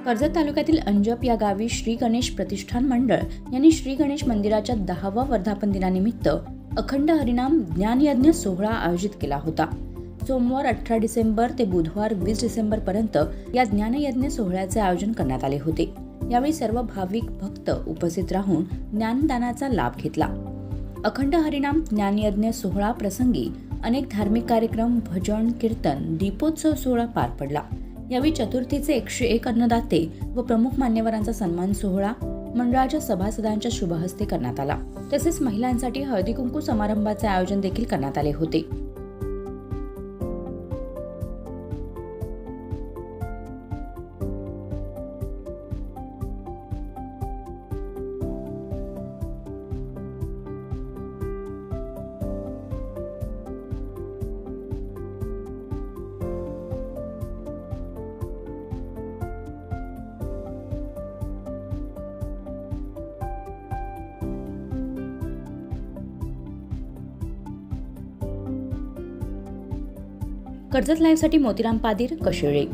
कर्जत तालुक्यातील अंजप या गावी श्री गणेश प्रतिष्ठान मंडळ यांनी श्री गणेश मंदिराच्या 10व्या वर्धापन दिनानिमित्त अखंड हरिनाम ज्ञानयज्ञ सोहळा आयोजित केला होता। सोमवार 18 डिसेंबर ते बुधवार 20 डिसेंबर पर्यंत या ज्ञानयज्ञ सोहळ्याचे आयोजन करण्यात आले होते। यावेळी सर्व भाविक भक्त उपस्थित राहून ज्ञानदानाचा लाभ घेतला। अखंड हरिनाम ज्ञानयज्ञ सोहळा प्रसंगी अनेक धार्मिक कार्यक्रम, भजन, कीर्तन, दीपोत्सव सोहळा पार पडला। यावेळी चतुर्थीचे 101 अन्नदाते व प्रमुख मान्यवरांचा सन्मान सोहळा मंडळाच्या सभासदांच्या शुभहस्ते करण्यात आला। तसेच महिलांसाठी हळदी कुंकू समारंभाचे आयोजन देखील करण्यात आले होते। कर्जत लाईव्हसाठी मोतीराम पादीर, कशेळे।